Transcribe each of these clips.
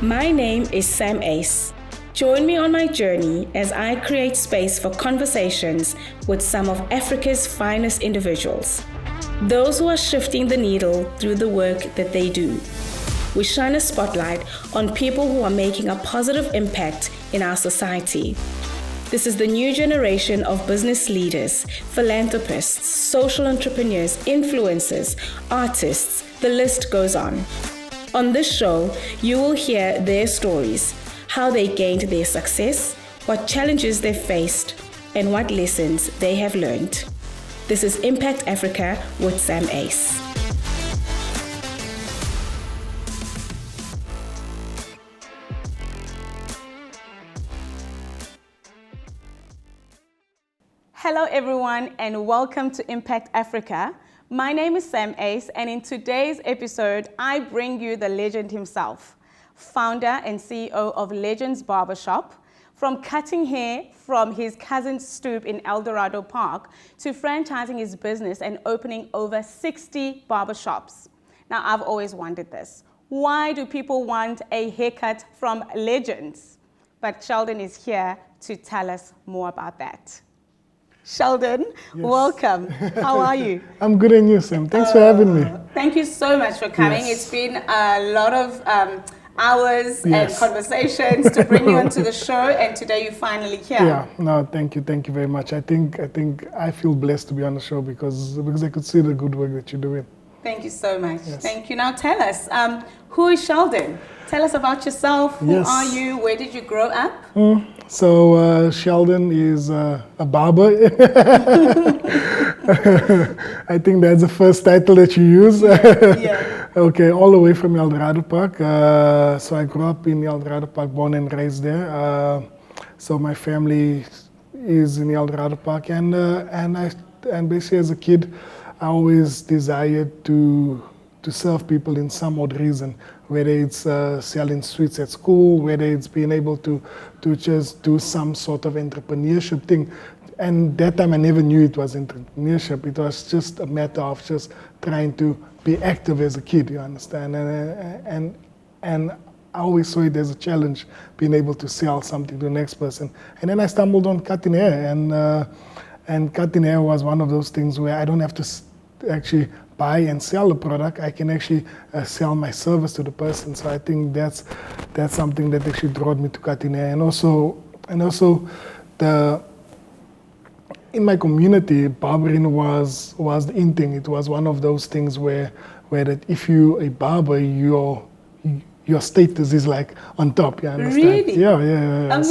My name is Sam Ace. Join me on my journey as I create space for conversations with some of Africa's finest individuals, those who are shifting the needle through the work that they do. We shine a spotlight on people who are making a positive impact in our society. This is the new generation of business leaders, philanthropists, social entrepreneurs, influencers, artists, the list goes on. On this show, you will hear their stories, how they gained their success, what challenges they faced, and what lessons they have learned. This is Impact Africa with Sam Ace. Hello everyone and welcome to Impact Africa. My name is Sam Ace and in today's episode, I bring you the legend himself, founder and CEO of Legends Barbershop. From cutting hair from his cousin's stoop in El Dorado Park to franchising his business and opening over 60 barbershops. Now, I've always wondered this. Why do people want a haircut from legends? But Sheldon is here to tell us more about that. Sheldon, yes. Welcome. How are you? I'm good, and you, Sam? Thanks for having me. Thank you so much for coming. Yes. It's been a lot of hours and conversations to bring you onto the show, and today you're finally here. Yeah, no, thank you very much. I think I feel blessed to be on the show because I could see the good work that you're doing. Thank you so much. Yes. Thank you. Now tell us, who is Sheldon? Tell us about yourself. Who Yes. are you? Where did you grow up? So Sheldon is a barber. I think that's the first title that you use. Yeah. Okay, all the way from El Dorado Park. So I grew up in El Dorado Park, born and raised there. So my family is in El Dorado Park, and basically as a kid, I always desired to serve people in some odd reason, whether it's selling sweets at school, whether it's being able to just do some sort of entrepreneurship thing. And that time I never knew it was entrepreneurship. It was just a matter of just trying to be active as a kid, you understand? And I always saw it as a challenge, being able to sell something to the next person. And then I stumbled on cutting hair, and cutting hair was one of those things where I don't have to actually buy and sell a product. I can actually sell my service to the person. So I think that's something that actually drew me to cutting hair. And also in my community, barbering was the in thing. It was one of those things where that if you a barber, your status is like on top. You understand? Really? Yeah.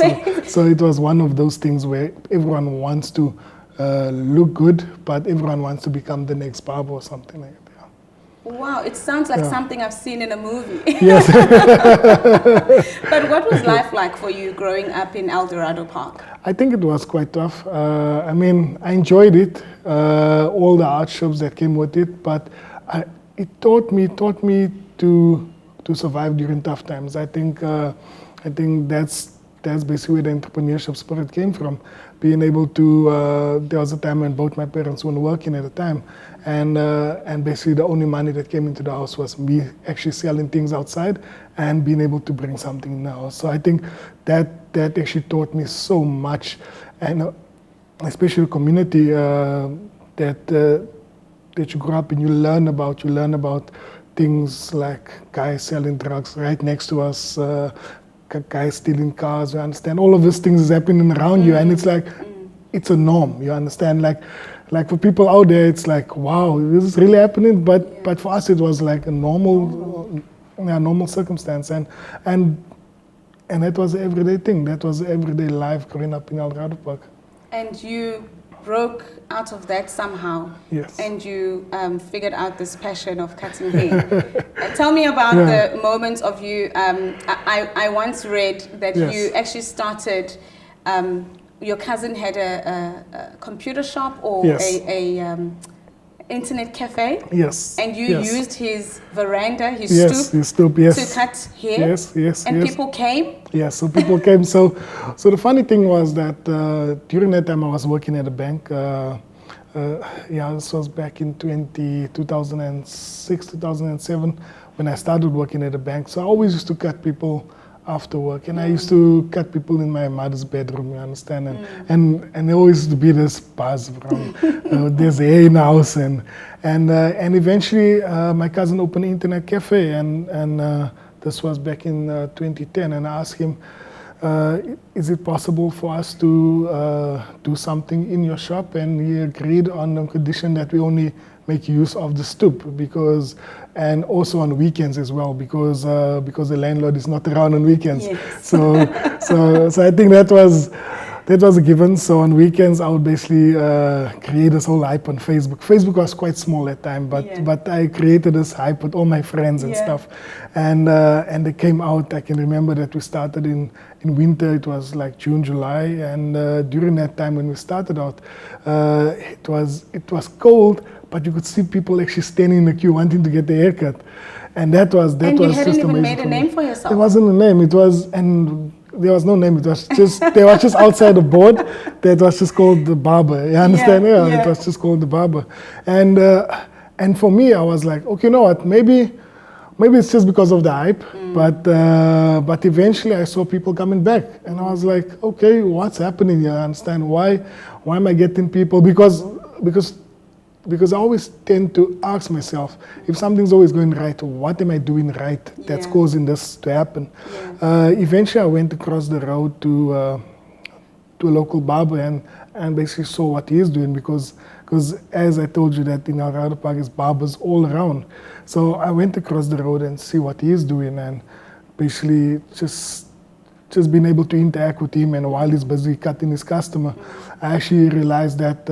So it was one of those things where everyone wants to look good, but everyone wants to become the next barber or something like that. Wow, it sounds like something I've seen in a movie. Yes. But what was life like for you growing up in El Dorado Park? I think it was quite tough. I enjoyed it, all the hardships that came with it, but it taught me to survive during tough times. I think that's basically where the entrepreneurship spirit came from. Being able to, there was a time when both my parents weren't working at the time, and basically the only money that came into the house was me actually selling things outside and being able to bring something in the house. So I think that actually taught me so much, and especially the community that you grow up and you learn about things like guys selling drugs right next to us, guys stealing cars, you understand? All of these things is happening around you, and it's like, it's a norm, you understand? Like for people out there, it's like, wow, this is really happening, but for us it was like a normal circumstance, and that was an everyday thing. That was everyday life growing up in El Dorado Park. And you broke out of that somehow. Yes. And you figured out this passion of cutting hair. Tell me about the moments of you. I once read that you actually started, your cousin had a computer shop or a internet cafe. Yes. And you used his veranda, his stoop, to cut hair. Yes. And people came. Yes, so people came. So the funny thing was that during that time I was working at a bank. This was back in 2006, 2007 when I started working at a bank. So I always used to cut people after work, and I used to cut people in my mother's bedroom, you understand, and there always used to be this buzz from there's hair in the house, and eventually my cousin opened an internet cafe, and this was back in 2010, and I asked him, is it possible for us to do something in your shop? And he agreed on the condition that we only make use of the stoop, and also on weekends as well, because the landlord is not around on weekends. Yes. So I think that was a given. So on weekends I would basically create this whole hype on Facebook. Facebook was quite small at the time, but I created this hype with all my friends and stuff, and they came out. I can remember that we started in winter. It was like June, July, and during that time when we started out, it was cold, but you could see people actually standing in the queue wanting to get their haircut, and that was and you was hadn't just even amazing. made a name for yourself. There wasn't a name. There was no name. It was just they were just outside the board. That was just called the barber. You understand? Yeah. It was just called the barber, and for me, I was like, okay, you know what? Maybe it's just because of the hype. But eventually, I saw people coming back, and I was like, okay, what's happening here? I understand why am I getting people? Because I always tend to ask myself, if something's always going right, what am I doing right that's causing this to happen? Eventually, I went across the road to a local barber and basically saw what he is doing, because as I told you that in Algarve Park is barbers all around. So I went across the road and see what he is doing, and basically just being able to interact with him, and while he's busy cutting his customer, I actually realized that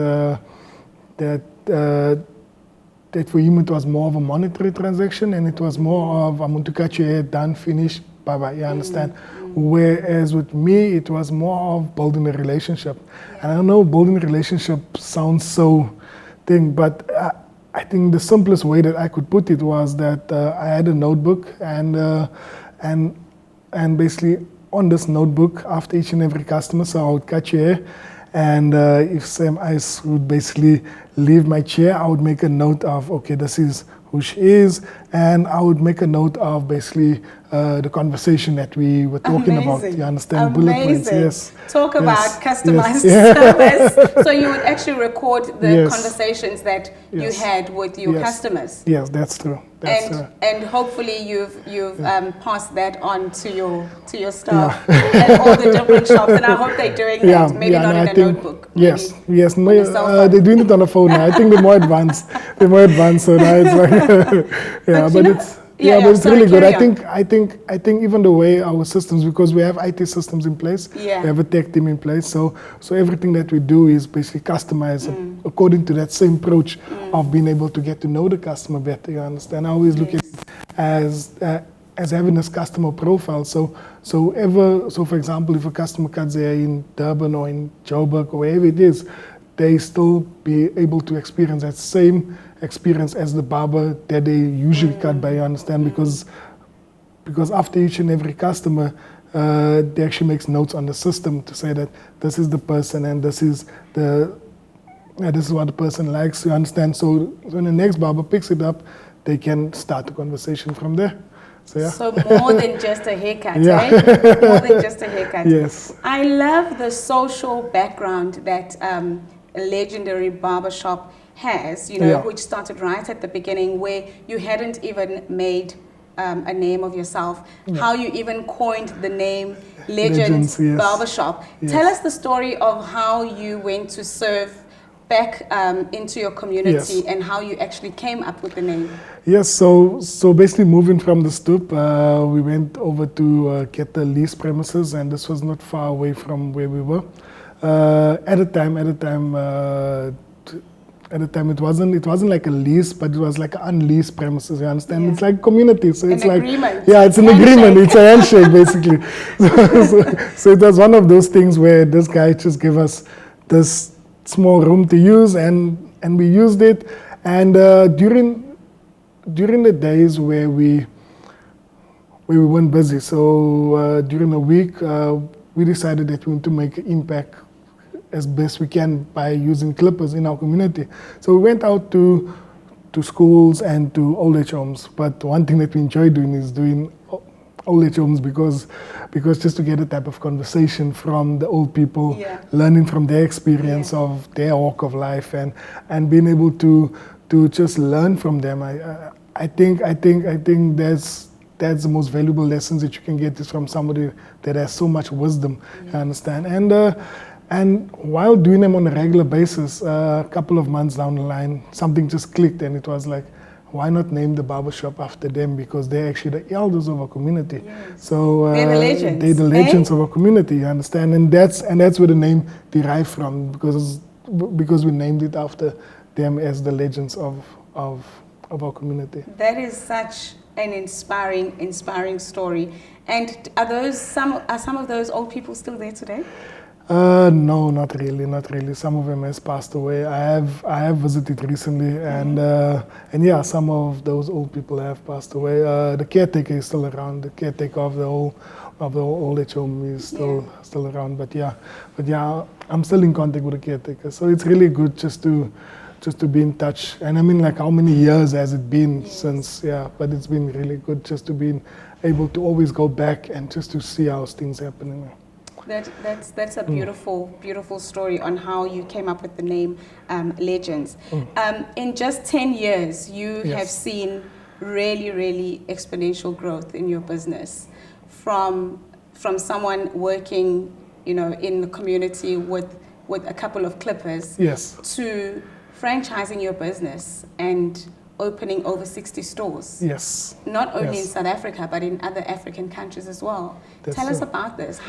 for him it was more of a monetary transaction, and it was more of, I'm going to cut your hair, done, finish, bye-bye, you understand? Whereas with me, it was more of building a relationship. And I know building a relationship sounds so thing, but I think the simplest way that I could put it was that I had a notebook, and basically on this notebook, after each and every customer, so I would cut your hair, and if Sam Ice would basically leave my chair, I would make a note of, okay, this is who she is, and I would make a note of basically the conversation that we were talking about. You understand? Bullet points, yes. Talk about customized service. So you would actually record the conversations that you had with your customers. Yes, that's true. And hopefully you've passed that on to your staff at all the different shops, and I hope they're doing that. Maybe not in a notebook. Yes. They're doing it on a phone now. I think they're more advanced. So now it's like but it's really good. I think even the way our systems, because we have IT systems in place, we have a tech team in place, so everything that we do is basically customized according to that same approach of being able to get to know the customer better. You understand? I always look at it as having this customer profile. So for example, if a customer cuts their hair in Durban or in Joburg or wherever it is, they still be able to experience that same experience as the barber that they usually cut by, you understand? Because after each and every customer, they actually makes notes on the system to say that this is the person and this is what the person likes, you understand? So when the next barber picks it up, they can start the conversation from there. So more than just a haircut, right? More than just a haircut. Yes. I love the social background that a legendary barbershop has, which started right at the beginning, where you hadn't even made a name of yourself, how you even coined the name Legends Barbershop. Yes. Tell us the story of how you went to serve back into your community and how you actually came up with the name. Yes, so basically moving from the stoop, we went over to get the lease premises, and this was not far away from where we were. At the time, it wasn't like a lease, but it was like an unleased premises. You understand? Yeah. It's like community, so it's like agreement. It's an agreement. It's a handshake, basically. So it was one of those things where this guy just gave us this small room to use, and we used it. And during the days where we weren't busy, so during the week, we decided that we want to make an impact as best we can by using clippers in our community. So we went out to schools and to old age homes. But one thing that we enjoy doing is doing old age homes because because just to get a type of conversation from the old people, Yeah. learning from their experience of their walk of life, and being able to just learn from them. I think that's the most valuable lessons that you can get is from somebody that has so much wisdom. You understand? And while doing them on a regular basis, a couple of months down the line, something just clicked, and it was like, why not name the barbershop after them? Because they're actually the elders of our community. Yes. So They're the legends. They're the legends of our community. You understand? And that's where the name derived from, because we named it after them as the legends of our community. That is such an inspiring story. And are some of those old people still there today? No, not really. Some of them has passed away. I have visited recently, and yeah, some of those old people have passed away. The caretaker is still around. The caretaker of the whole old age home is still around. But yeah, I'm still in contact with the caretaker. So it's really good just to be in touch. And I mean, like, how many years has it been since? Yeah, but it's been really good just to be able to always go back and just to see how things happening. That's a beautiful story on how you came up with the name Legends. In just 10 years, you have seen really exponential growth in your business, from someone working, in the community with a couple of clippers, to franchising your business and opening over 60 stores. Yes. Not only in South Africa, but in other African countries as well. Tell us about this.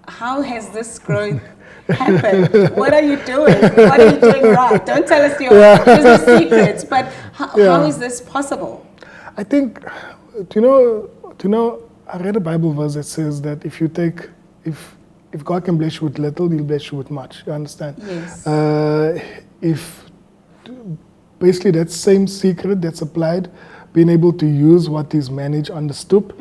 How has this growth happened? What are you doing? What are you doing right? Don't tell us your business secrets, but how is this possible? I think, I read a Bible verse that says that if God can bless you with little, He'll bless you with much. You understand? Yes. Basically that same secret that's applied, being able to use what is managed on the stoop,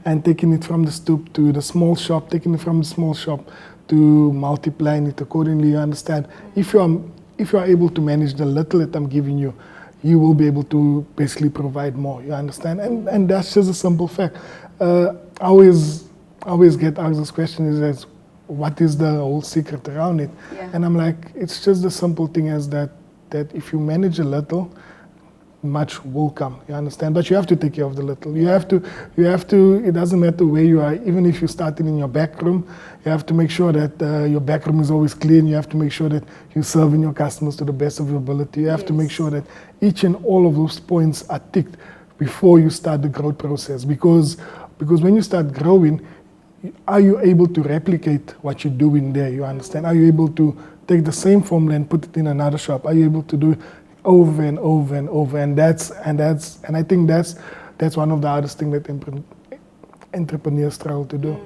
and taking it from the stoop to the small shop, taking it from the small shop to multiplying it accordingly. You understand? If you are able to manage the little that I'm giving you, you will be able to basically provide more. You understand? And that's just a simple fact. I always get asked this question is what is the whole secret around it? Yeah. And I'm like, it's just the simple thing as that if you manage a little, much will come. You understand? But you have to take care of the little. You have to, it doesn't matter where you are, even if you're starting in your back room, you have to make sure that your back room is always clean. You have to make sure that you're serving your customers to the best of your ability. You have to make sure that each and all of those points are ticked before you start the growth process. Because when you start growing, are you able to replicate what you're doing there? You understand? Are you able to take the same formula and put it in another shop? Are you able to do it over and over and over? And I think that's one of the hardest things that entrepreneurs struggle to do.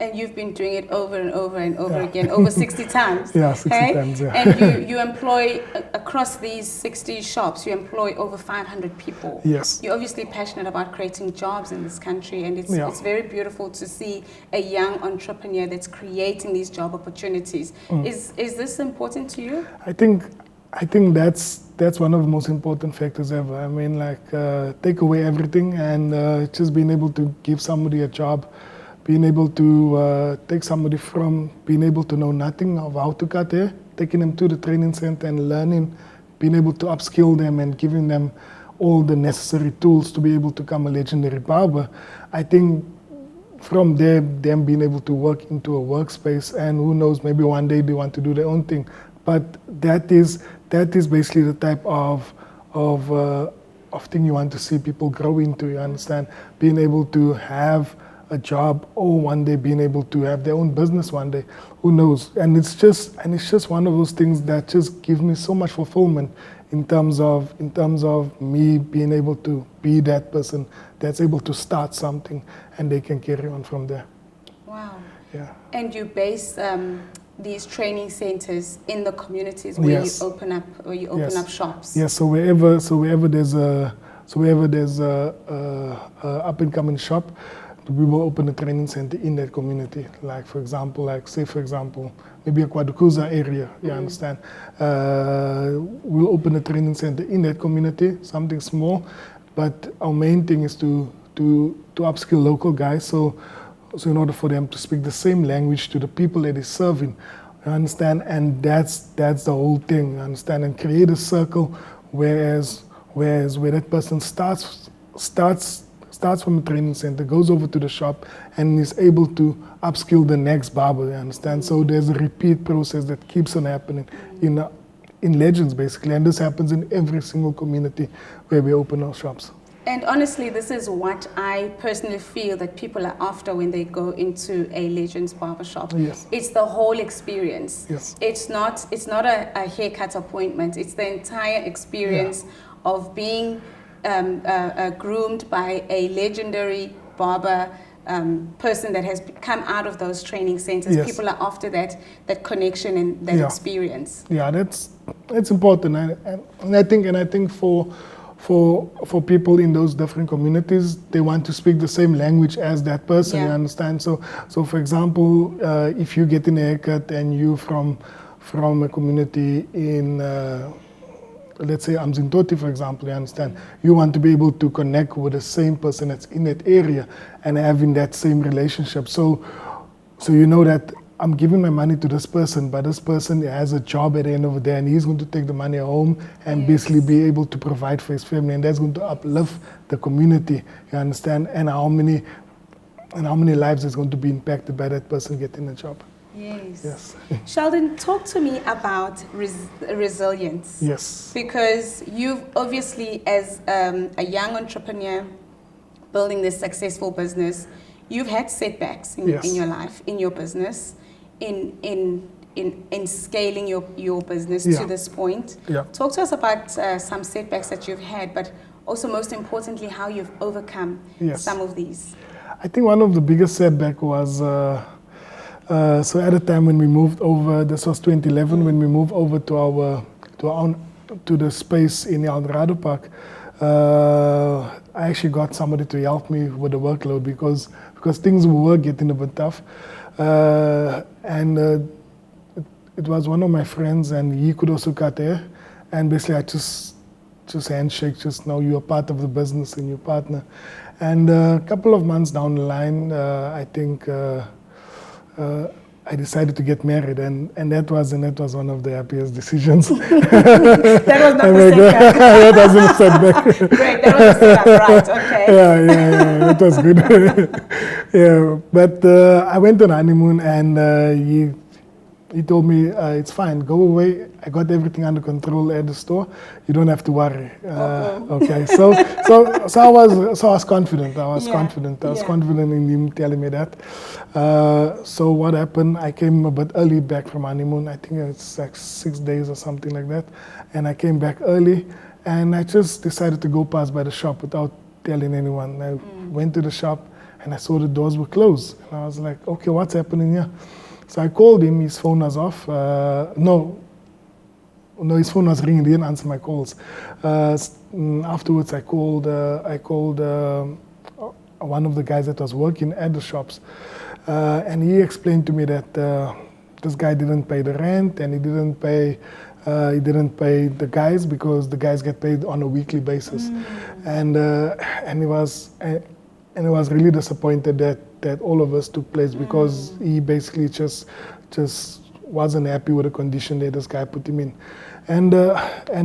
And you've been doing it over and over and over again, over 60 times. Yeah, 60 times, yeah. And you employ, across these 60 shops, you employ over 500 people. Yes. You're obviously passionate about creating jobs in this country, and it's very beautiful to see a young entrepreneur that's creating these job opportunities. Is this important to you? I think that's one of the most important factors ever. I mean, like, take away everything and just being able to give somebody a job, being able to take somebody from being able to know nothing of how to cut hair, taking them to the training center and learning, being able to upskill them and giving them all the necessary tools to be able to become a legendary barber. I think from there, them being able to work into a workspace, and who knows, maybe one day they want to do their own thing. But that is basically the type of thing you want to see people grow into. You understand? Being able to have a job, or one day being able to have their own business one day, who knows? And it's just one of those things that just give me so much fulfillment in terms of me being able to be that person that's able to start something and they can carry on from there. Wow. Yeah. And you base these training centers in the communities where you open up shops. Yes. So wherever there's a up and coming shop, we will open a training center in that community. Like, for example, maybe a Kwadukuza area, you understand? We'll open a training center in that community, something small, but our main thing is to upskill local guys. So So in order for them to speak the same language to the people that they're serving, you understand? And that's the whole thing, you understand? And create a circle where that person starts from a training center, goes over to the shop, and is able to upskill the next barber, you understand? So there's a repeat process that keeps on happening in Legends, basically. And this happens in every single community where we open our shops. And honestly, this is what I personally feel that people are after when they go into a Legends Barbershop. Yes. It's the whole experience. Yes. It's not a haircut appointment. It's the entire experience of being groomed by a legendary barber person that has come out of those training centers. Yes. People are after that connection and that experience. Yeah, that's important. And I think for people in those different communities, they want to speak the same language as that person, you understand? So for example, if you get in a haircut and you from a community in, let's say Amzintoti, for example, you understand? You want to be able to connect with the same person that's in that area and having that same relationship. So you know that I'm giving my money to this person, but this person has a job at the end of the day, and he's going to take the money home and basically be able to provide for his family, and that's going to uplift the community, you understand? And how many lives is going to be impacted by that person getting a job. Yes. Sheldon, talk to me about resilience. Yes. Because you've obviously, as a young entrepreneur building this successful business, you've had setbacks in your life, in your business, in scaling your business to this point. Talk to us about some setbacks that you've had, but also most importantly, how you've overcome some of these. I think one of the biggest setbacks was, so at the time when we moved over, this was 2011, when we moved over to the space in the El Dorado Park, I actually got somebody to help me with the workload because things were getting a bit tough. And it was one of my friends, and he could also cut hair. And basically I just handshake, just now you're part of the business and your partner. And a couple of months down the line, I think I decided to get married, and that was one of the happiest decisions. That was not a setback. That wasn't a setback. Great, that was a setback, right? Okay. Yeah, it was good. But I went on honeymoon, and he told me, it's fine, go away. I got everything under control at the store. You don't have to worry. Okay, so I was confident. I was confident in him telling me that. So what happened? I came a bit early back from honeymoon. I think it's like 6 days or something like that. And I came back early, and I just decided to go pass by the shop without telling anyone. I went to the shop, and I saw the doors were closed. And I was like, okay, what's happening here? So I called him, his phone was off. No, his phone was ringing, he didn't answer my calls. Afterwards I called one of the guys that was working at the shops. And he explained to me that this guy didn't pay the rent, and he didn't pay the guys, because the guys get paid on a weekly basis. And he was really disappointed that all of us took place, because he basically just wasn't happy with the condition that this guy put him in. And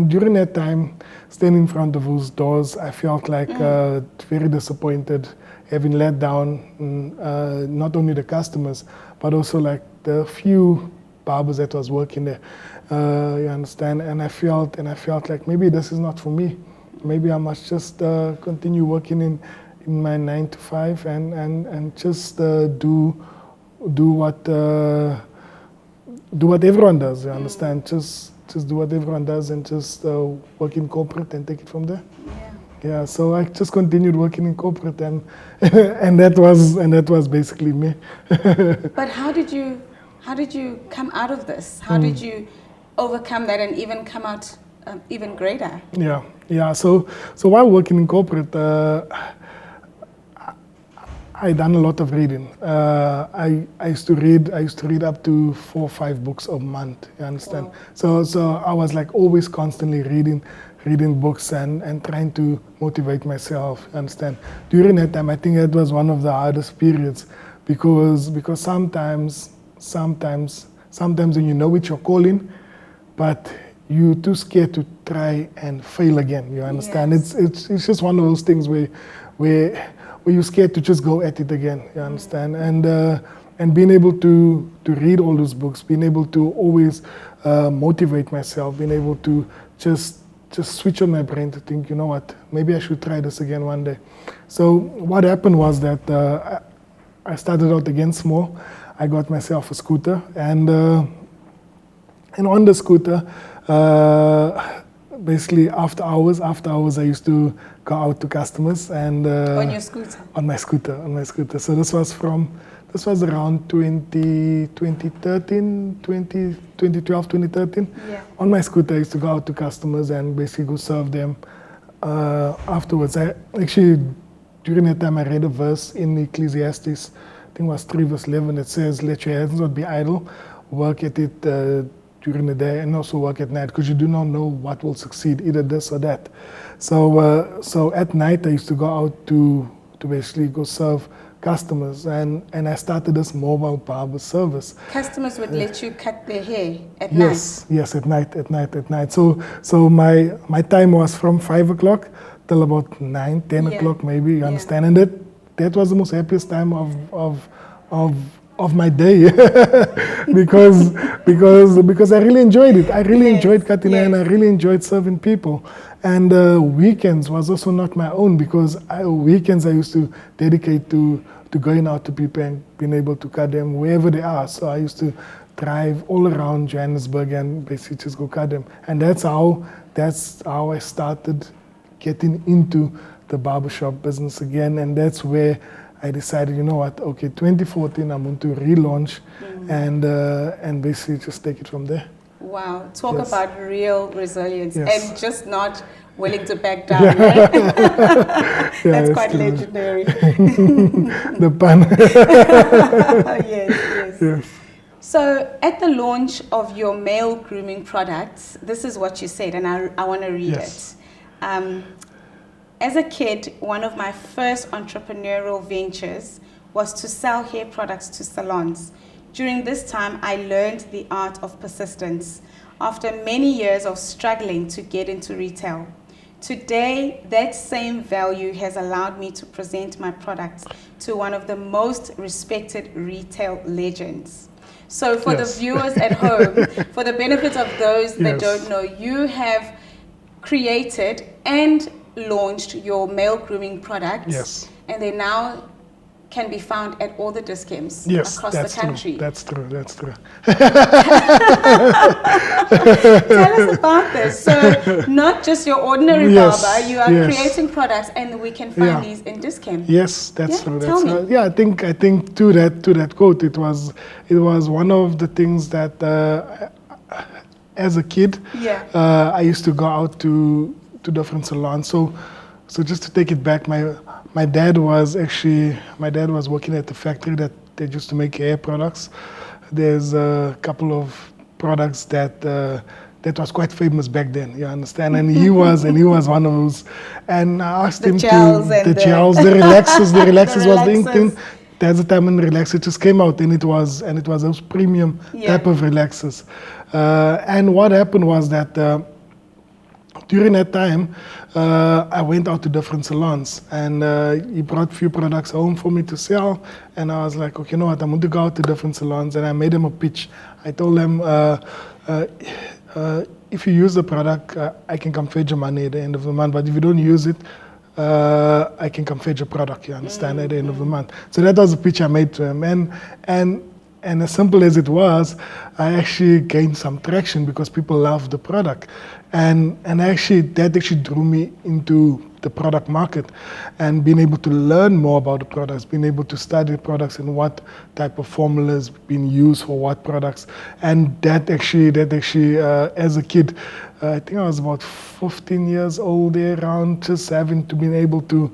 during that time, standing in front of those doors, I felt like very disappointed, having let down not only the customers, but also like the few barbers that was working there. You understand? And I felt like maybe this is not for me. Maybe I must just continue working in my 9 to 5 and just do what everyone does. You understand? Just do what everyone does, and just work in corporate and take it from there. Yeah. So I just continued working in corporate, and that was basically me. But how did you come out of this? How did you overcome that and even come out even greater? Yeah. So while working in corporate, I done a lot of reading. I used to read up to 4 or 5 books a month. You understand? Wow. So I was like always constantly reading books and trying to motivate myself. You understand? During that time, I think that was one of the hardest periods, because sometimes when you know it's your calling, but you're too scared to try and fail again. You understand? Yes. It's just one of those things where you're scared to just go at it again. You understand? And being able to read all those books, being able to always motivate myself, being able to just switch on my brain to think, you know what, maybe I should try this again one day. So what happened was that I started out again small. I got myself a scooter, and on the scooter, basically after hours, I used to go out to customers and On your scooter? on my scooter. So this was around 2013, 2012, 2013. Yeah. On my scooter, I used to go out to customers and basically go serve them. Afterwards, during that time, I read a verse in Ecclesiastes, I think it was 3 verse 11, that says, "Let your hands not be idle, work at it during the day and also work at night, because you do not know what will succeed, either this or that." So at night, I used to go out to basically go serve customers, and I started this mobile barber service. Customers would let you cut their hair at night? Yes, at night. So my time was from 5 o'clock till about 9, 10 o'clock maybe, you understand? And that was the most happiest time of my day because I really enjoyed it. I really enjoyed cutting hair, and I really enjoyed serving people. And weekends was also not my own, because weekends I used to dedicate to going out to people and being able to cut them wherever they are. So I used to drive all around Johannesburg and basically just go cut them. And that's how I started getting into the barbershop business again. And that's where I decided, you know what, okay, 2014, I'm going to relaunch and basically just take it from there. Wow, talk Yes. about real resilience Yes. and just not willing to back down, right? That's quite true. legendary. The pun. Yes. Yes. So at the launch of your male grooming products, this is what you said, and I want to read Yes. it. As a kid, one of my first entrepreneurial ventures was to sell hair products to salons. During this time, I learned the art of persistence after many years of struggling to get into retail. Today, that same value has allowed me to present my products to one of the most respected retail legends. So for the viewers at home, for the benefit of those that don't know, you have created and launched your male grooming products, and they now can be found at all the discounts across the country. That's true. Tell us about this. So not just your ordinary barber, you are creating products, and we can find these in discount. Yes, that's true. Tell me. Yeah, I think to that quote, it was one of the things that as a kid, I used to go out to different salons. So just to take it back, my dad was working at the factory that they used to make hair products. There's a couple of products that was quite famous back then, you understand? And he was one of those. And I asked him the gels, the relaxers was the ink thing. There's a time when relaxer just came out, and it was those premium type of relaxers. And what happened was that during that time, I went out to different salons, and he brought a few products home for me to sell. And I was like, okay, you know what, I'm going to go out to different salons, and I made them a pitch. I told them, if you use the product, I can come fetch your money at the end of the month. But if you don't use it, I can come fetch your product, you understand, at the end of the month. So that was the pitch I made to him. And as simple as it was, I actually gained some traction because people loved the product. And that drew me into the product market, and being able to learn more about the products, being able to study the products and what type of formulas being used for what products. And that actually, as a kid, I think I was about 15 years old there, around, just having to be able to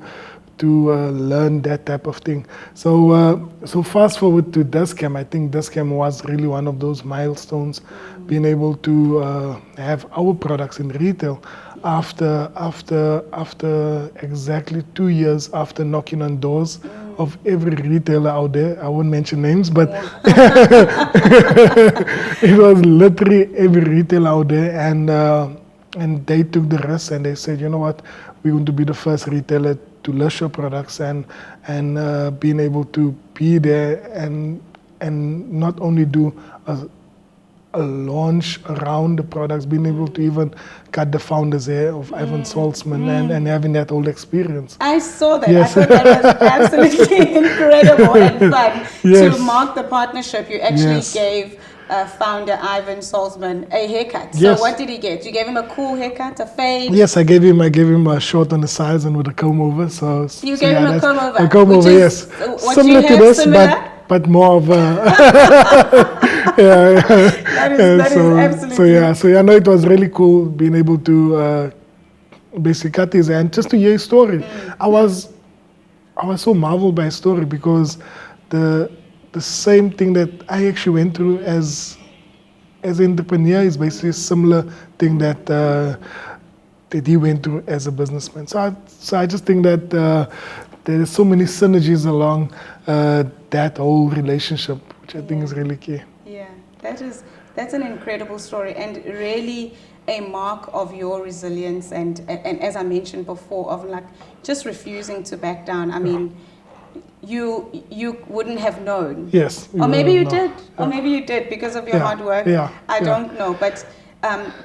learn that type of thing. So fast forward to Duscam, I think Duscam was really one of those milestones, being able to have our products in retail after exactly 2 years after knocking on doors of every retailer out there. I won't mention names, but it was literally every retailer out there, and they took the risk and they said, you know what, we're going to be the first retailer to list your products and being able to be there and not only do a launch around the products, being able to even cut the founder's hair of Ivan Saltzman and having that whole experience. I saw that. Yes. I thought that was absolutely incredible and fun. Yes. To mark the partnership, you actually gave founder Ivan Saltzman a haircut. So what did he get? You gave him a cool haircut, a fade? Yes, I gave him a short on the sides and with a comb over. So you gave him a comb over? A comb over, yes. Similar to this, but more of a that is absolutely. So I know it was really cool being able to basically cut his hair and just to hear his story. I was so marveled by his story because the same thing that I actually went through as an entrepreneur is basically a similar thing that he went through as a businessman. So I just think that there are so many synergies along that whole relationship, which I think is really key. Yeah, that's an incredible story and really a mark of your resilience and as I mentioned before, of like just refusing to back down. I mean, you wouldn't have known. Yes. Or maybe you did. Or maybe you did because of your hard work. I don't know. But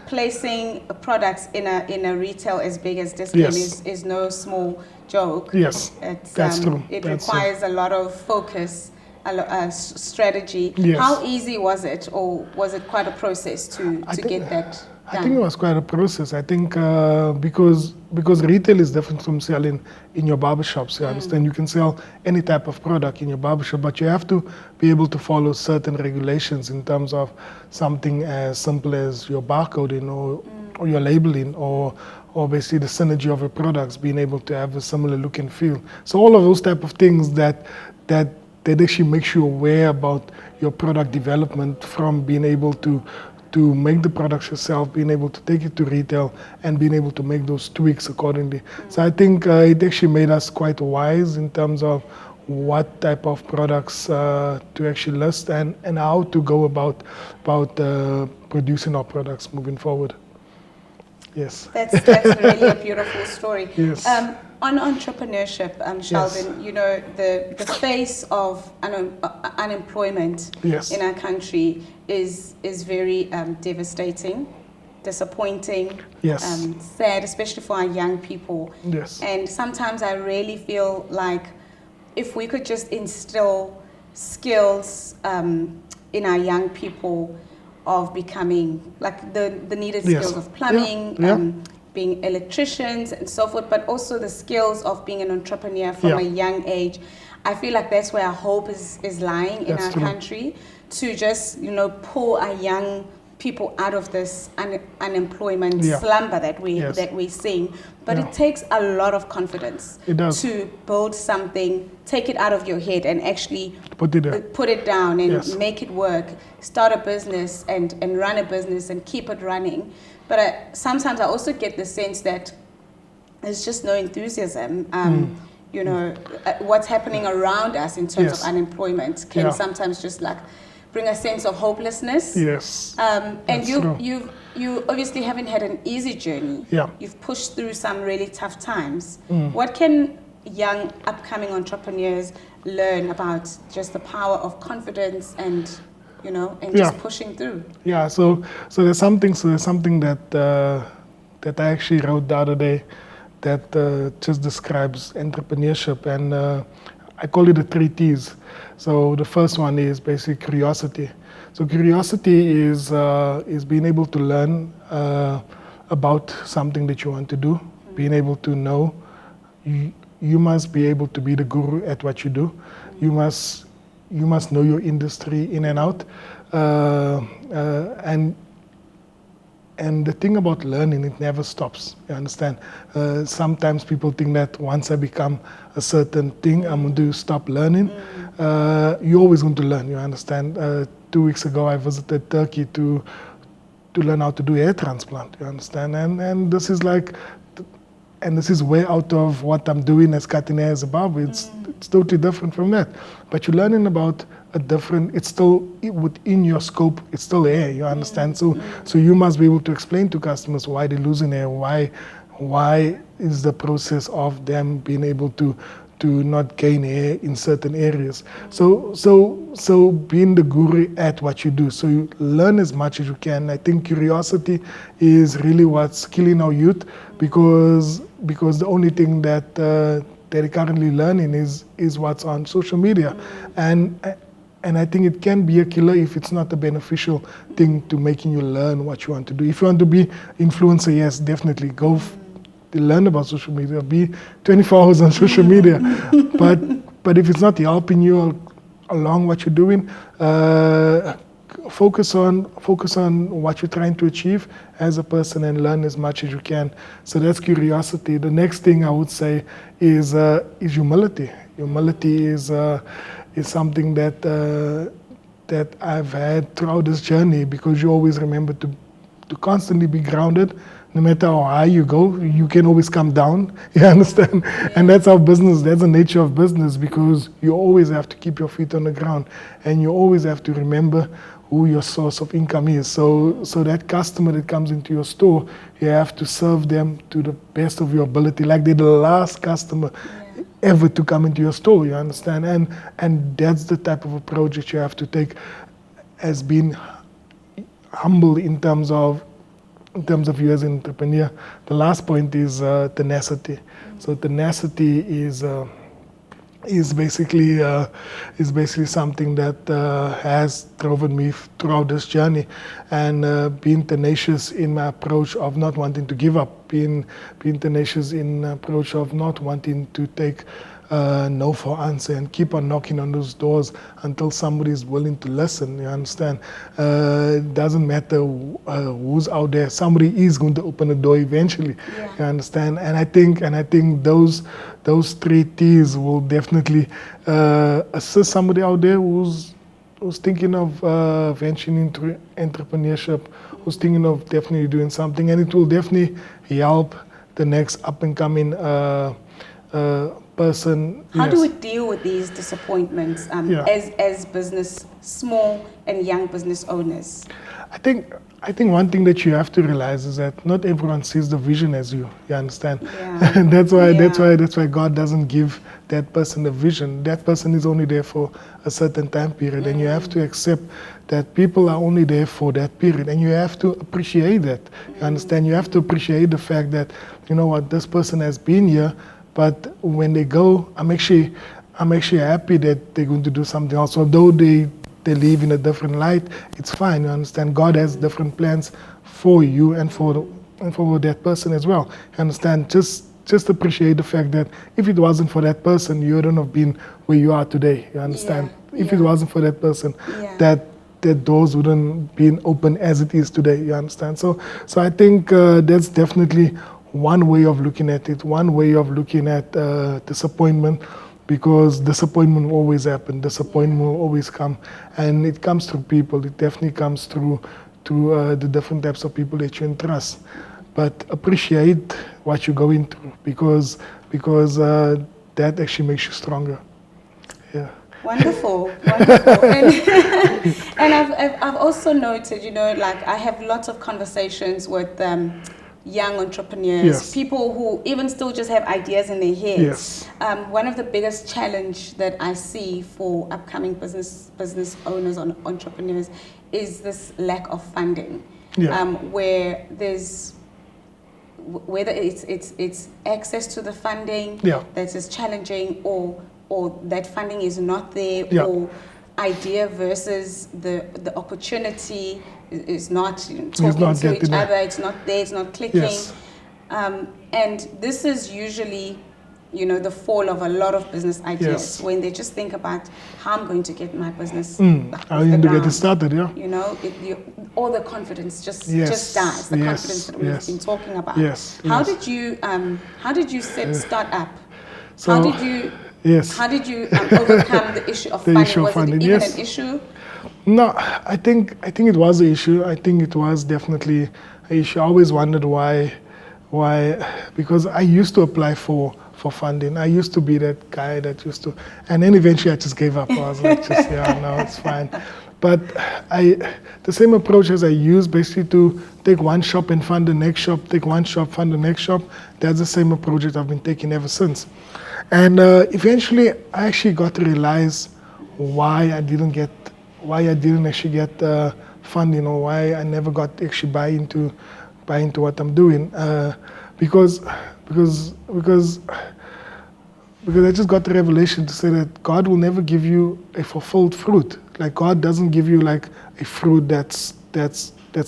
placing products in a retail as big as this is no small joke. Yes. That's true. It requires a lot of focus, a strategy. Yes. How easy was it, or was it quite a process to get that done? I think it was quite a process. I think because retail is different from selling in your barbershops. You understand? You can sell any type of product in your barbershop, but you have to be able to follow certain regulations in terms of something as simple as your barcoding or your labeling or basically the synergy of your products being able to have a similar look and feel. So all of those type of things that actually makes you aware about your product development, from being able to make the products yourself, being able to take it to retail, and being able to make those tweaks accordingly. So I think it actually made us quite wise in terms of what type of products to actually list and how to go about producing our products moving forward. Yes. That's really a beautiful story. Yes. On entrepreneurship, Sheldon, you know, the face of unemployment in our country is very devastating, disappointing, sad, especially for our young people. Yes. And sometimes I really feel like if we could just instill skills in our young people of becoming like the needed skills of plumbing, being electricians and so forth, but also the skills of being an entrepreneur from a young age. I feel like that's where our hope is lying in our country, to just, you know, pull our young people out of this unemployment slumber that we're seeing. But it takes a lot of confidence to build something, take it out of your head and actually put it down and make it work, start a business and run a business and keep it running. But sometimes I also get the sense that there's just no enthusiasm. You know, what's happening around us in terms of unemployment can sometimes just like bring a sense of hopelessness. Yes. And you obviously haven't had an easy journey. Yeah. You've pushed through some really tough times. What can young upcoming entrepreneurs learn about just the power of confidence and, you know, and just pushing through? Yeah. So there's something that I actually wrote the other day that just describes entrepreneurship, and I call it the 3 T's. So the first one is basically curiosity. So curiosity is being able to learn about something that you want to do, being able to know. You must be able to be the guru at what you do. You must know your industry in and out. And the thing about learning, it never stops. You understand? Sometimes people think that once I become a certain thing, I'm going to stop learning. You're always going to learn. You understand? 2 weeks ago, I visited Turkey to learn how to do hair transplant. You understand? And this is like, and this is way out of what I'm doing as cutting hair as a barber. It's It's totally different from that. But you're learning about a different, it's still within your scope, it's still there, you understand? So you must be able to explain to customers why they're losing hair, why is the process of them being able to not gain hair in certain areas. So being the guru at what you do. So you learn as much as you can. I think curiosity is really what's killing our youth, because the only thing that they're currently learning is what's on social media. And I think it can be a killer if it's not a beneficial thing to making you learn what you want to do. If you want to be influencer, yes, definitely go learn about social media, be 24 hours on social media. But if it's not helping you along what you're doing, focus on what you're trying to achieve as a person and learn as much as you can. So that's curiosity. The next thing I would say is humility. Humility is something that I've had throughout this journey, because you always remember to constantly be grounded. No matter how high you go, you can always come down. You understand? Yeah. And that's our business. That's the nature of business, because you always have to keep your feet on the ground, and you always have to remember who your source of income is. So that customer that comes into your store, you have to serve them to the best of your ability, like they're the last customer ever to come into your store. You understand? And that's the type of approach that you have to take, as being humble in terms of you as an entrepreneur. The last point is tenacity. So tenacity is basically something that has driven me throughout this journey, and being tenacious in my approach of not wanting to give up, being tenacious in the approach of not wanting to take no for answer, and keep on knocking on those doors until somebody is willing to listen. You understand? It doesn't matter who's out there. Somebody is going to open the door eventually. Yeah. You understand? And I think those 3 T's will definitely assist somebody out there who's thinking of venturing into entrepreneurship, who's thinking of definitely doing something, and it will definitely help the next up and coming person. How do we deal with these disappointments as business, small and young business owners? I think one thing that you have to realize is that not everyone sees the vision as you. You understand? Yeah. And that's why God doesn't give that person the vision. That person is only there for a certain time period, and you have to accept that people are only there for that period, and you have to appreciate that. You understand? You have to appreciate the fact that, you know what, this person has been here, but when they go, I'm actually happy that they're going to do something else. Although they live in a different light, it's fine. You understand? God has different plans for you and for that person as well. You understand? Just appreciate the fact that if it wasn't for that person, you wouldn't have been where you are today. You understand? If it wasn't for that person, that doors wouldn't be open as it is today. You understand? So I think that's definitely one way of looking at it, one way of looking at disappointment, because disappointment will always happen, disappointment will always come, and it comes through people. It definitely comes through the different types of people that you entrust. But appreciate what you're going through, because that actually makes you stronger. Yeah. Wonderful. And I've also noted, like I have lots of conversations with young entrepreneurs, people who even still just have ideas in their heads. One of the biggest challenge that I see for upcoming business owners and entrepreneurs is this lack of funding, where there's, whether it's access to the funding that is challenging, or that funding is not there, or idea versus the opportunity is not talking to each other, it's not there, it's not clicking. And this is usually, the fall of a lot of business ideas, when they just think about how I'm going to get my business how you to get it started, all the confidence just dies, the confidence that we've been talking about. How did you start up? How did you overcome the issue of funding? Was it even an issue? No, I think it was an issue. I think it was definitely an issue. I always wondered why, because I used to apply for for funding. I used to be that guy that used to, and then eventually I just gave up. I was like, just, yeah, no, it's fine. But the same approach as I use basically to take one shop and fund the next shop, take one shop, fund the next shop, that's the same approach that I've been taking ever since. And eventually I actually got to realize why I didn't actually get funding, or why I never got to actually buy into what I'm doing. Because I just got the revelation to say that God will never give you a fulfilled fruit. Like, God doesn't give you like a fruit that's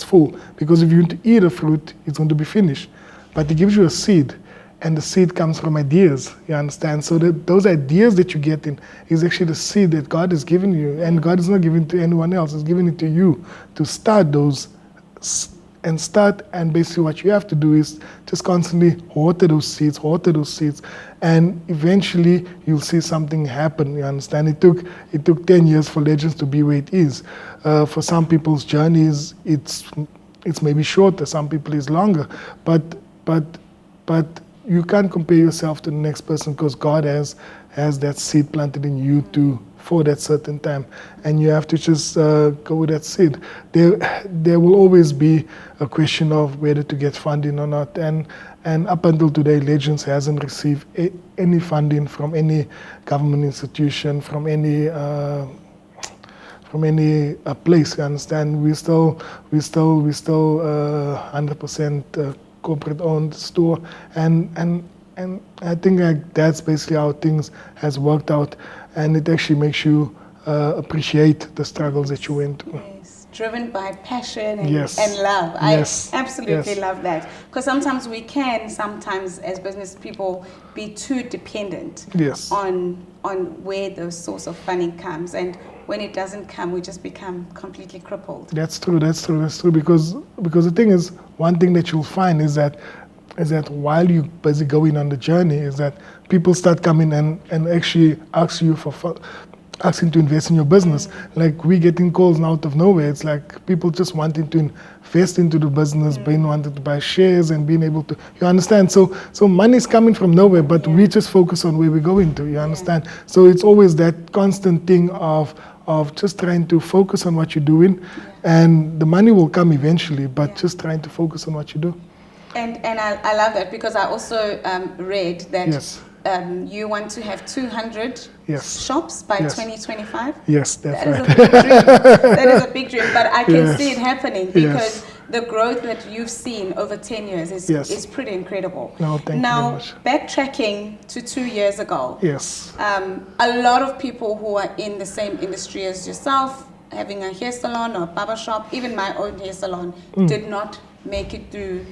full. Because if you want to eat a fruit, it's going to be finished. But He gives you a seed, and the seed comes from ideas. You understand? So those ideas that you get in is actually the seed that God has given you, and God is not giving it to anyone else. He's giving it to you to start those. And basically what you have to do is just constantly water those seeds, and eventually you'll see something happen. You understand? It took 10 years for Legends to be where it is. For some people's journeys, it's maybe shorter. Some people it's longer. But you can't compare yourself to the next person, because God has that seed planted in you for that certain time, and you have to just go with that seed. There will always be a question of whether to get funding or not, and up until today, Legends hasn't received any funding from any government institution, from any place. You understand? We still 100% corporate-owned store, and I think that's basically how things has worked out, and it actually makes you appreciate the struggles that you went through. Yes, driven by passion and, Yes. and love. Yes. I absolutely Yes. love that, because sometimes we can, as business people, be too dependent Yes. on where the source of funding comes, and when it doesn't come, we just become completely crippled. That's true. Because the thing is, one thing that you'll find is that while you're busy going on the journey, is that people start coming and actually asking to invest in your business. Like, we getting calls out of nowhere. It's like people just wanting to invest into the business, being wanting to buy shares and being able to, you understand? So money's coming from nowhere, but we just focus on where we're going to, you understand? So it's always that constant thing of just trying to focus on what you're doing, and the money will come eventually, but just trying to focus on what you do. And I love that, because I also read that Yes. You want to have 200 Yes. shops by Yes. 2025. Yes, that's That right. is a big dream. That is a big dream, but I can Yes. see it happening, because the growth that you've seen over 10 years is pretty incredible. No, thank you very much. Backtracking to 2 years ago, Yes. a lot of people who are in the same industry as yourself, having a hair salon or a barbershop, even my own hair salon, did not make it through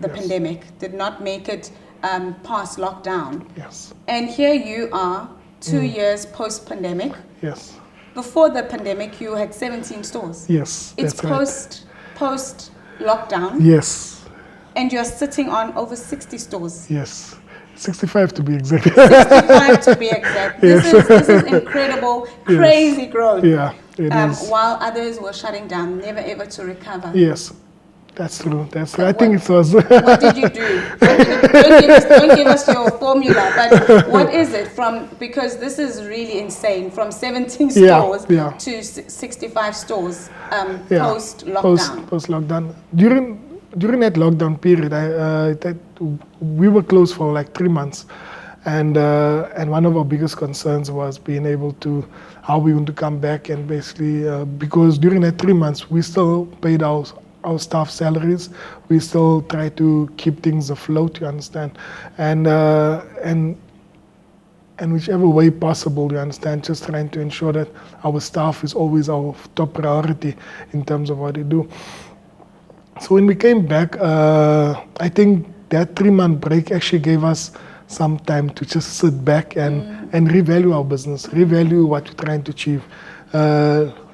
the pandemic, did not make it past lockdown. Yes. And here you are, 2 years post-pandemic. Yes. Before the pandemic, you had 17 stores. Yes. It's that's post lockdown. Yes. And you're sitting on over 60 stores. Yes. 65 to be exact. 65 to be exact. This is incredible, crazy growth. Yeah, it is. While others were shutting down, never ever to recover. Yes. That's true. I think it was. What did you do? Don't give us your formula, but what is it because this is really insane, from 17 stores to 65 stores post-lockdown. Post-lockdown. During that lockdown period, we were closed for like 3 months. And one of our biggest concerns was being able to, how we want to come back, and basically, because during that 3 months, we still paid our staff salaries. We still try to keep things afloat, you understand, and whichever way possible, you understand, just trying to ensure that our staff is always our top priority in terms of what they do. So when we came back, I think that 3-month break actually gave us some time to just sit back and revalue our business, revalue what we're trying to achieve,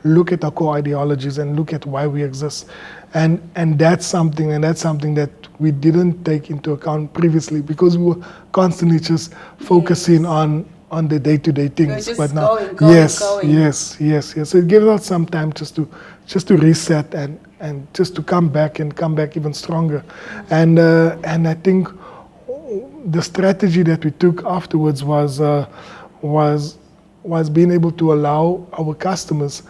look at our core ideologies and look at why we exist. And that's something that we didn't take into account previously, because we were constantly just focusing on the day-to-day things. Just but now, going. Yes. So it gives us some time just to reset and just to come back even stronger. And I think the strategy that we took afterwards was being able to allow our customers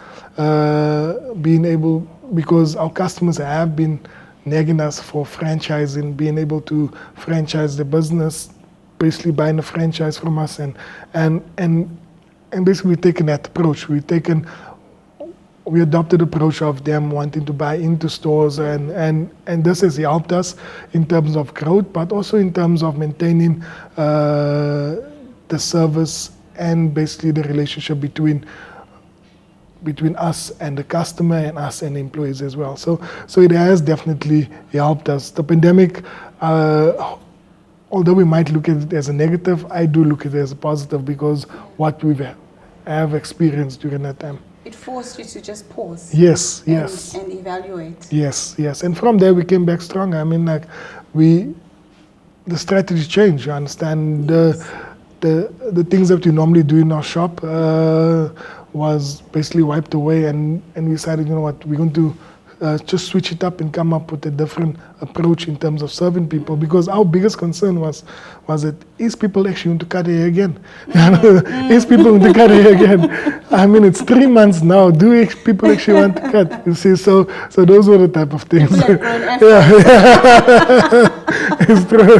because our customers have been nagging us for franchising, being able to franchise the business, basically buying a franchise from us, and basically we've taken that approach. We adopted the approach of them wanting to buy into stores, and this has helped us in terms of growth, but also in terms of maintaining the service and basically the relationship between us and the customer and us and the employees as well. So it has definitely helped us. The pandemic, although we might look at it as a negative, I do look at it as a positive because what we have experienced during that time. It forced you to just pause. Yes. And evaluate. Yes. And from there we came back stronger. I mean, like the strategy changed, you understand? Yes. The things that we normally do in our shop was basically wiped away, and we decided, you know what, we're going to just switch it up and come up with a different approach in terms of serving people, because our biggest concern was that is people actually going to cut hair again? Is people going to cut hair again? I mean, it's 3 months now. Do people actually want to cut? You see, so those were the type of things. It's true.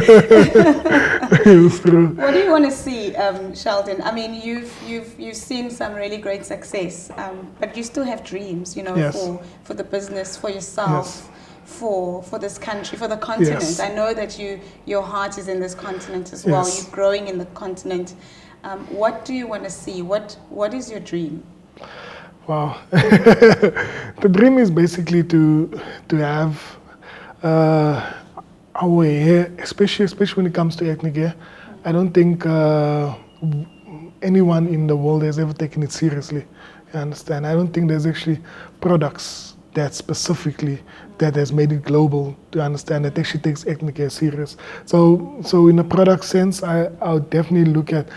It's true. What do you want to see, Sheldon? I mean, you've seen some really great success, but you still have dreams, you know, Yes. for the business, for yourself, Yes. for this country, for the continent. Yes. I know that your heart is in this continent as well. Yes. You're growing in the continent. What do you want to see? What is your dream? Wow. The dream is basically to have our hair, especially when it comes to ethnic hair. I don't think anyone in the world has ever taken it seriously. You understand? I don't think there's actually products that specifically that has made it global, to understand that actually takes ethnic hair serious. So in a product sense, I would definitely look at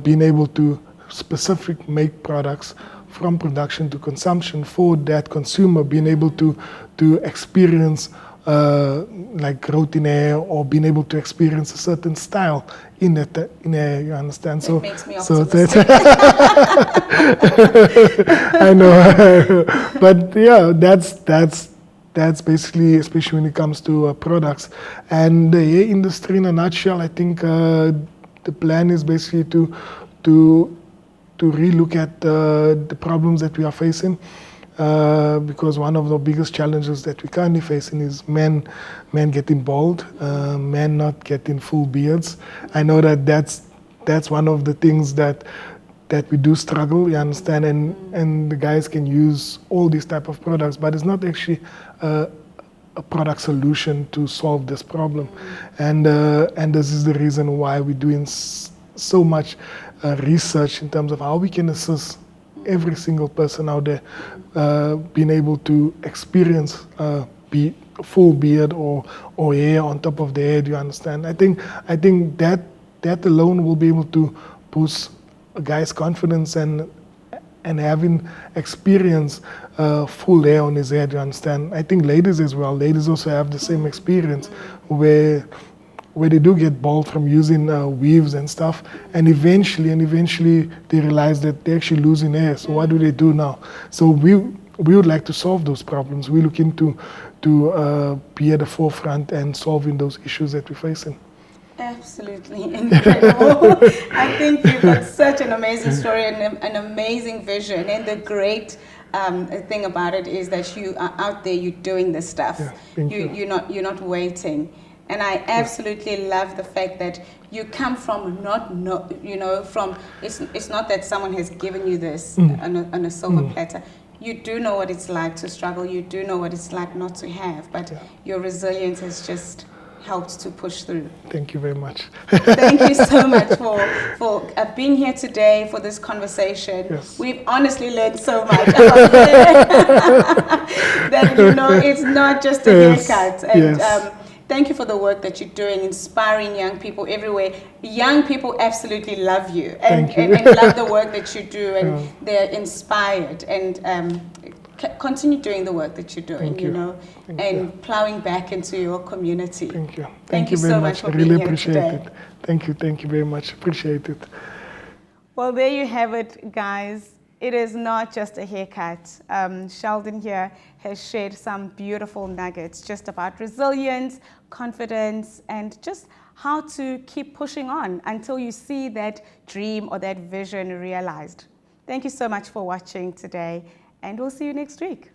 being able to specific make products from production to consumption for that consumer, being able to experience like growth in hair, or being able to experience a certain style in hair, you understand? That makes me optimistic. I know, but yeah, that's basically, especially when it comes to products. And the hair industry in a nutshell, I think the plan is basically to relook at the problems that we are facing. Because one of the biggest challenges that we're currently facing is men getting bald, men not getting full beards. I know that's one of the things that we do struggle, you understand, and the guys can use all these type of products, but it's not actually a product solution to solve this problem. And this is the reason why we're doing so much research in terms of how we can assist every single person out there being able to experience full beard or hair on top of the head, you understand? I think that alone will be able to boost a guy's confidence and having experience full hair on his head, you understand? I think ladies as well. Ladies also have the same experience where they do get bald from using weaves and stuff, and eventually they realize that they're actually losing hair. So what do they do now? So we would like to solve those problems. We're looking to be at the forefront and solving those issues that we're facing. Absolutely incredible. I think you've got such an amazing story and an amazing vision. And the great thing about it is that you are out there, you're doing this stuff. Yeah, You're not waiting. And I absolutely love the fact that you come from it's not that someone has given you this on a silver platter. You do know what it's like to struggle. You do know what it's like not to have. But your resilience has just helped to push through. Thank you very much. Thank you so much for being here today for this conversation. Yes. We've honestly learned so much about hair. That it's not just a haircut. And thank you for the work that you're doing, inspiring young people everywhere. Young people absolutely love you and love the work that you do, and they're inspired. And continue doing the work that you're doing, Thank you. know, Thank and you. plowing back into your community. Thank you. Thank you very so much. much for I really being here appreciate today. it. Thank you very much. Appreciate it. Well, there you have it, guys. It is not just a haircut. Sheldon here has shared some beautiful nuggets just about resilience, confidence, and just how to keep pushing on until you see that dream or that vision realized. Thank you so much for watching today, and we'll see you next week.